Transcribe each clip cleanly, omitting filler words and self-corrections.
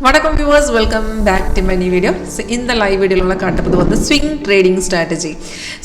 வணக்கம் viewers, welcome back to my new video. So in the live video la காட்டப்பது வந்து swing trading strategy.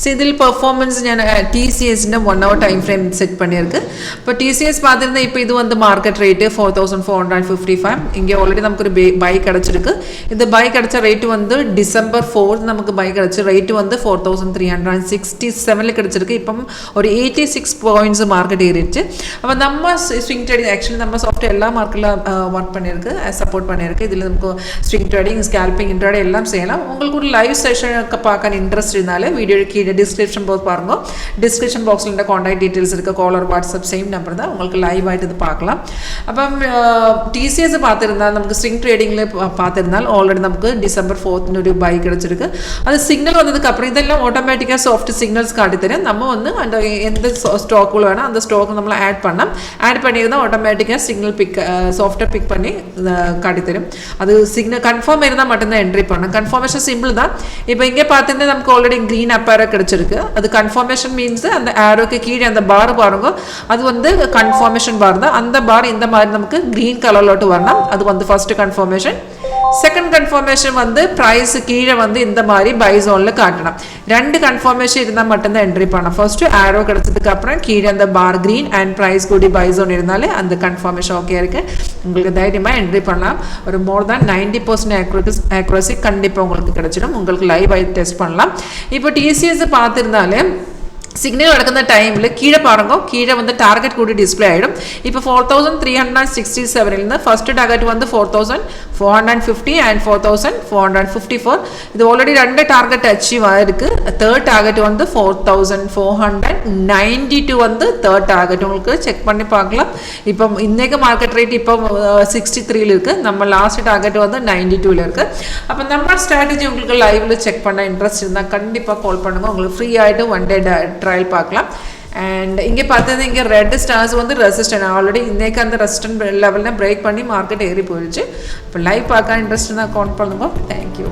So இதில் performance நான் TCS ன 1 hour time frame set பண்ணிருக்கு. இப்போ TCS பாத்தீங்கன்னா இப்போ இது வந்து மார்க்கெட் ரேட் 4455. இங்க ஆல்ரெடி நமக்கு ஒரு பை கிடைச்சிருக்கு. இந்த பை கிடைச்ச ரேட் வந்து டிசம்பர் 4 நமக்கு பை கிடைச்ச ரேட் வந்து 4367 ல கிடைச்சிருக்கு. இப்போ ஒரு 86 பாயிண்ட்ஸ் மார்க்கெட் ஏறிச்சு. அப்ப நம்ம swing trading actually நம்ம சாஃப்ட்வேர் எல்லா மார்க்கெட்ல வர்க் பண்ணிருக்கு, சப்போர்ட் பண்ணிருக்கு. இதில் நமக்கு ஸ்விங் ட்ரேடிங், ஸ்கேல்பிங், இன்ட்ராடே எல்லாம் செய்யலாம். உங்களுக்கு ஒரு லைவ் செஷனுக்கு பார்க்க இன்ட்ரெஸ்ட் இருந்தாலே வீடியோ கீழே டிஸ்கிரிப்ஷன் பாக்ஸ் பாருங்க. டிஸ்கிரிப்ஷன் பாக்ஸில் இந்த காண்டாக்ட் டீட்டெயில்ஸ் இருக்குது. காலர், வாட்ஸ்அப் சேம் நம்பர் தான். உங்களுக்கு லைவ் ஆகிட்டு இது பார்க்கலாம். அப்போ டிசிஎஸ் பார்த்துருந்தால் நமக்கு ஸ்விங் ட்ரேடிங்கில் பார்த்துருந்தால் ஆல்ரெடி நமக்கு டிசம்பர் 4 ஒரு பை கிடச்சிருக்கு. அது சிக்னல் வந்ததுக்கு அப்புறம் இதெல்லாம் ஆட்டோமேட்டிக்காக சாஃப்ட் சிக்னல்ஸ் காட்டி தரும். நம்ம வந்து அந்த எந்த ஸ்டாக்குள்ள வேணால் அந்த ஸ்டாக்கு நம்மளை ஆட் பண்ணியிருந்தால் ஆட்டோமேட்டிக்காக சிக்னல் சாஃப்ட்வேர் பிக் பண்ணி காட்டி தரும். அது சிக்னல் கன்ஃபார்ம் இருந்தால் மட்டும்தான் என்ட்ரி பண்ணணும். கன்ஃபர்மேஷன் சிம்பிள் தான். இப்போ இங்கே பார்த்தீங்கன்னா நமக்கு ஆல்ரெடி க்ரீன் அப் ஆரோ கிடைச்சிருக்கு. அது கன்ஃபர்மேஷன் மீன்ஸ் அந்த ஆரோக்கு கீழே அந்த பார் பாருங்க, அது வந்து கன்ஃபர்மேஷன் பார் தான். அந்த பார் இந்த மாதிரி நமக்கு க்ரீன் கலர்லோட்டு வரணும். அது வந்து ஃபர்ஸ்ட் கன்ஃபர்மேஷன். செகண்ட் கன்ஃபர்மேஷன் வந்து ப்ரைஸ் கீழே வந்து இந்த மாதிரி பை ஜோனில் காட்டணும். ரெண்டு கன்ஃபர்மேஷன் இருந்தால் மட்டும்தான் என்ட்ரி பண்ணணும். ஃபர்ஸ்ட் ஆரோ கிடைச்சதுக்கு அப்புறம் கீழே அந்த பார் க்ரீன் அண்ட் ப்ரைஸ் கூடி பை ஜோன் இருந்தாலே அந்த கன்ஃபர்மேஷன் ஓகே இருக்கு. உங்களுக்கு தைரியமாக என்ட்ரி பண்ணலாம். ஒரு மோர் தேன் 90% ஆக்யூரசி கண்டிப்பாக உங்களுக்கு கிடைச்சிடும். உங்களுக்கு லைவ் ஆகி டெஸ்ட் பண்ணலாம். இப்போ டிசிஎஸ் பார்த்துருந்தாலே சிக்னல் நடக்கிற டைமில் கீழே பாருங்க, கீழே வந்து டார்கெட் கூட டிஸ்பிளே ஆகிடும். இப்போ 4367 ஃபர்ஸ்ட் டார்கெட் வந்து 4450 அண்ட் 4454. இது ஆல்ரெடி ரெண்டு டார்கெட் அச்சீவ் ஆயிருக்கு. தேர்ட் டார்கெட் வந்து 4492 வந்து தேர்ட் டார்கெட். உங்களுக்கு செக் பண்ணி பார்க்கலாம். இப்போ இன்னைக்கு மார்க்கெட் ரேட் இப்போ 63 இருக்கு. நம்ம லாஸ்ட் டார்கெட் வந்து 92 இருக்கு. அப்போ நம்ம ஸ்ட்ராட்டஜி உங்களுக்கு லைவ்ல செக் பண்ண இன்ட்ரெஸ்ட் இருந்தால் கண்டிப்பாக கால் பண்ணுங்க. உங்களுக்கு ஃப்ரீ ஆகிட்டு ஒன் டே ட்ரையல் பார்க்கலாம். அண்ட் இங்கே பார்த்தது இங்கே ரெட் ஸ்டார்ஸ் வந்து ரெசிஸ்டன்ட் ஆல்ரெடி இன்னைக்கு அந்த ரெசிஸ்டன்ட் லெவலில் பிரேக் பண்ணி மார்க்கெட் ஏறி போயிடுச்சு. இப்போ லைவ் பார்க்க இன்ட்ரெஸ்ட் இருந்தால் கால் பண்ணுங்க. தேங்க்யூ.